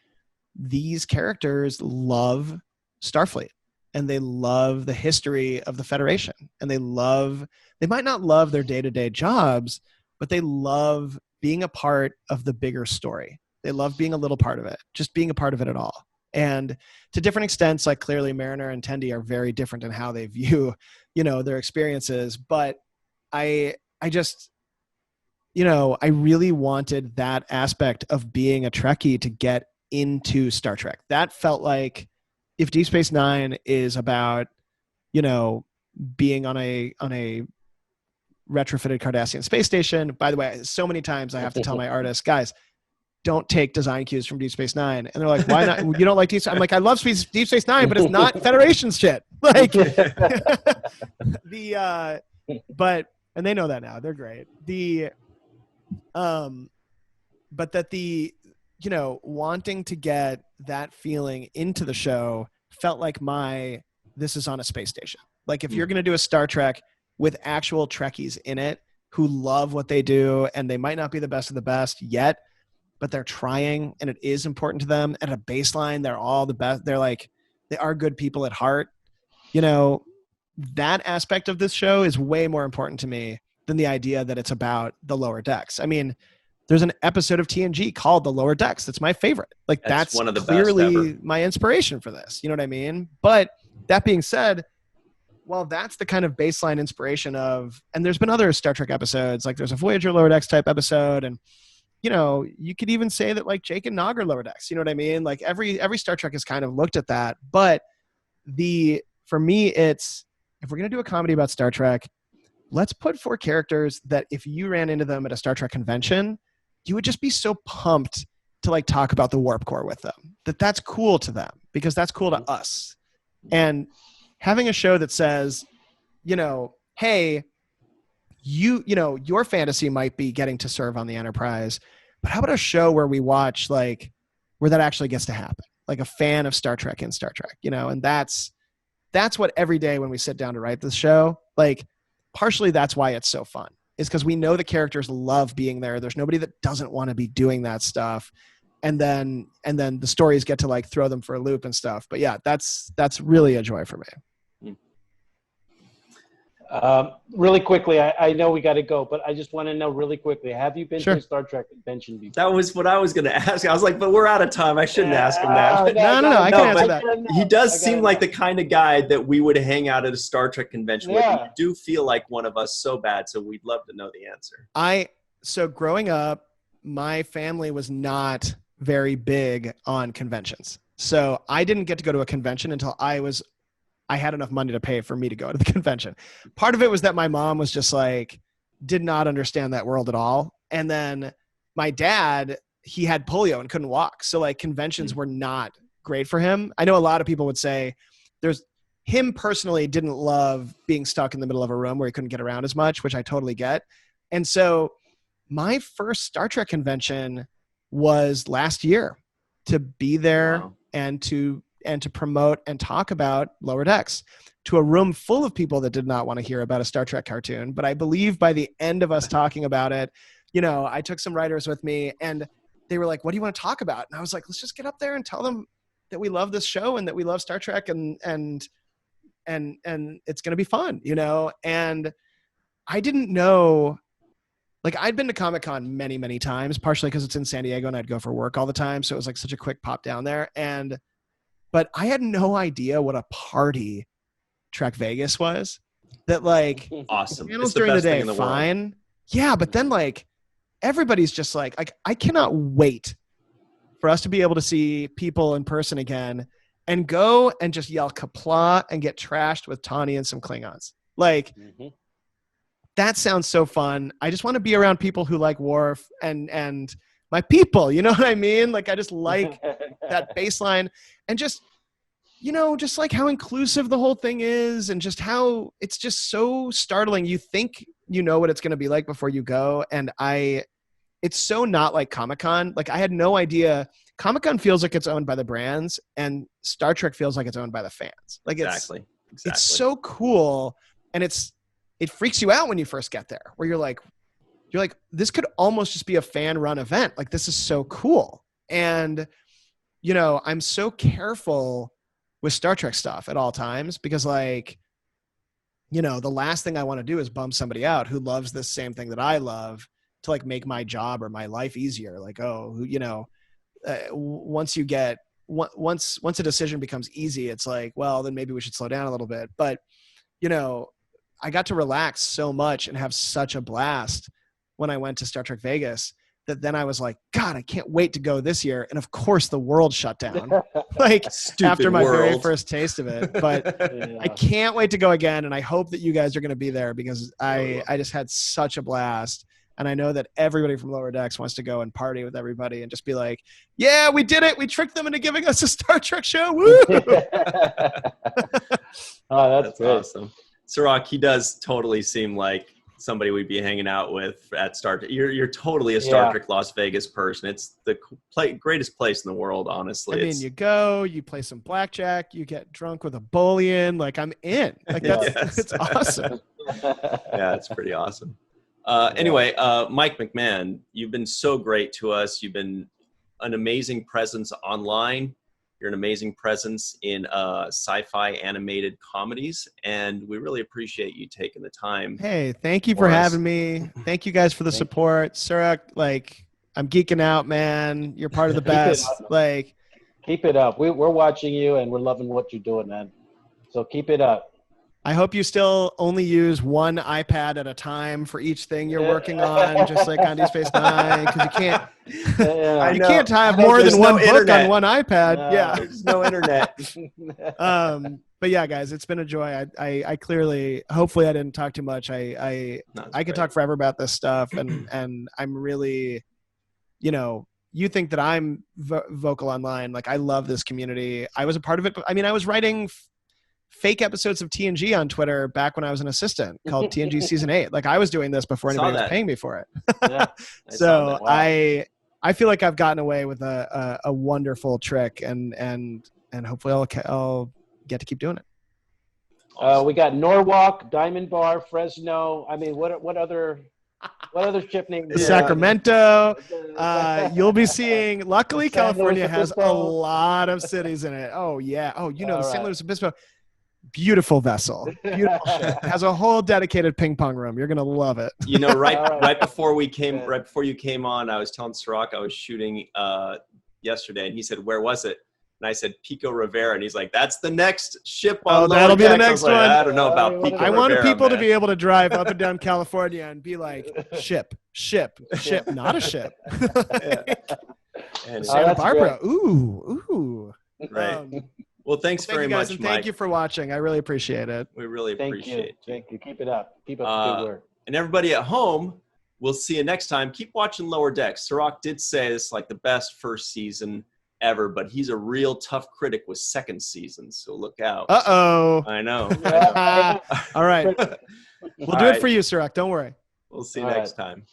these characters love Starfleet, and they love the history of the Federation, and they might not love their day-to-day jobs, but they love being a part of the bigger story. They love being a little part of it, just being a part of it at all. And to different extents, like, clearly Mariner and Tendi are very different in how they view, their experiences. But I just, I really wanted that aspect of being a Trekkie to get into Star Trek. That felt like, if Deep Space Nine is about, being on a retrofitted Cardassian space station. By the way, so many times I have to tell my artists, guys, don't take design cues from Deep Space Nine. And they're like, why not? You don't like Deep Space? I'm like, I love Deep Space Nine, but it's not Federation shit. Like, and they know that now. They're great. But that wanting to get that feeling into the show felt like this is on a space station. Like, if you're going to do a Star Trek with actual Trekkies in it who love what they do, and they might not be the best of the best yet, but they're trying, and it is important to them. At a baseline, they're all the best. They're like, they are good people at heart. That aspect of this show is way more important to me than the idea that it's about the Lower Decks. I mean, there's an episode of TNG called The Lower Decks that's my favorite. Like, that's one of the clearly best ever. My inspiration for this. You know what I mean? But that being said, well, that's the kind of baseline inspiration of, and there's been other Star Trek episodes, like there's a Voyager Lower Decks type episode, and you could even say that, like, Jake and Nog are Lower Decks. You know what I mean? Like, every Star Trek has kind of looked at that. But for me, it's, if we're gonna do a comedy about Star Trek, let's put 4 characters that if you ran into them at a Star Trek convention, you would just be so pumped to, like, talk about the Warp Core with them. That's cool to them, because that's cool to us. And having a show that says, hey, your fantasy might be getting to serve on the Enterprise, but how about a show where we watch, like, where that actually gets to happen? Like, a fan of Star Trek in Star Trek, and that's what every day when we sit down to write this show, like, partially that's why it's so fun, is because we know the characters love being there. There's nobody that doesn't want to be doing that stuff. And then the stories get to, like, throw them for a loop and stuff. But yeah, that's really a joy for me. Really quickly, I know we got to go, but I just want to know really quickly, have you been Sure. to a Star Trek convention before? That was what I was going to ask. I was like, but we're out of time. I shouldn't ask him now. No, I can answer that. He does seem like the kind of guy that we would hang out at a Star Trek convention with. Yeah. You do feel like one of us so bad, so we'd love to know the answer. So growing up, my family was not very big on conventions. So I didn't get to go to a convention until I had enough money to pay for me to go to the convention. Part of it was that my mom was just like, did not understand that world at all. And then my dad, he had polio and couldn't walk. So, like, conventions were not great for him. I know a lot of people would say him personally didn't love being stuck in the middle of a room where he couldn't get around as much, which I totally get. And so my first Star Trek convention was last year, to be there. Wow. and to promote and talk about Lower Decks to a room full of people that did not want to hear about a Star Trek cartoon. But I believe by the end of us talking about it, I took some writers with me and they were like, what do you want to talk about? And I was like, let's just get up there and tell them that we love this show and that we love Star Trek and it's going to be fun, And I didn't know, like, I'd been to Comic-Con many, many times, partially because it's in San Diego and I'd go for work all the time. So it was like such a quick pop down there. But I had no idea what a party Trek Vegas was. That, like, awesome. Panels during the day, fine. Yeah, but then, like, everybody's just like I cannot wait for us to be able to see people in person again and go and just yell Qapla' and get trashed with Tawny and some Klingons. Like, that sounds so fun. I just want to be around people who like Worf and my people, you know what I mean? Like, I just like that baseline and just like how inclusive the whole thing is and just how it's just so startling. You think you know what it's going to be like before you go. And it's so not like Comic-Con. Like, I had no idea. Comic-Con feels like it's owned by the brands and Star Trek feels like it's owned by the fans. Like, exactly. It's so cool. And it freaks you out when you first get there, where you're like, this could almost just be a fan run event. Like, this is so cool. And, I'm so careful with Star Trek stuff at all times because, like, the last thing I want to do is bum somebody out who loves this same thing that I love to, like, make my job or my life easier. Like, once a decision becomes easy, it's like, well, then maybe we should slow down a little bit. But, I got to relax so much and have such a blast when I went to Star Trek Vegas that then I was like, God, I can't wait to go this year. And of course the world shut down, like, after my very first taste of it. But yeah. I can't wait to go again. And I hope that you guys are going to be there because I just had such a blast. And I know that everybody from Lower Decks wants to go and party with everybody and just be like, yeah, we did it. We tricked them into giving us a Star Trek show. Woo! Oh, that's awesome. Cirroc, he does totally seem like somebody we'd be hanging out with at Star Trek. You're totally a Star Trek Las Vegas person. It's the greatest place in the world, honestly. I mean, you go, you play some blackjack, you get drunk with a bullion. Like, I'm in. Like, it's awesome. Yeah, it's pretty awesome. Anyway, Mike McMahon, you've been so great to us. You've been an amazing presence online. You're an amazing presence in sci-fi animated comedies, and we really appreciate you taking the time. Hey, thank you for having me. Thank you guys for the support. Cirroc, like, I'm geeking out, man. You're part of the best. Like, keep it up. We're watching you, and we're loving what you're doing, man. So keep it up. I hope you still only use one iPad at a time for each thing you're working on, just like on Deep Space Nine, because you can't. You can't have more than one book on one iPad. Yeah, there's no internet. But yeah, guys, it's been a joy. I clearly, hopefully, I didn't talk too much. I could talk forever about this stuff, and I'm really, you think that I'm vocal online. Like, I love this community. I was a part of it. I mean, I was writing fake episodes of TNG on Twitter back when I was an assistant called TNG Season 8. Like, I was doing this before anybody was paying me for it. Yeah, so wow. I feel like I've gotten away with a wonderful trick and hopefully I'll get to keep doing it. Awesome. We got Norwalk, Diamond Bar, Fresno. I mean, what other ship names? Sacramento. You'll be seeing, luckily California has a lot of cities in it. Oh yeah. Oh, the St. Louis Obispo. Beautiful vessel. Beautiful ship. Has a whole dedicated ping pong room. You're gonna love it. Right before you came on, I was telling Cirroc I was shooting yesterday, and he said, "Where was it?" And I said, "Pico Rivera," and he's like, "That's the next ship on Lower that'll be the Decks." next one. I don't know about Pico Rivera. I want people to be able to drive up and down California and be like, ship, not a ship. And Santa Barbara. Great. Ooh. Right. Well, thanks very much, and Mike. Thank you for watching. I really appreciate it. We really appreciate it. Thank you. Keep it up. Keep up the good work. And everybody at home, we'll see you next time. Keep watching Lower Decks. Cirroc did say this is like the best first season, ever, but he's a real tough critic with second seasons. So look out. Uh-oh. I know. Yeah. All right. We'll do it for you, Cirroc. Don't worry. We'll see you All next right. time.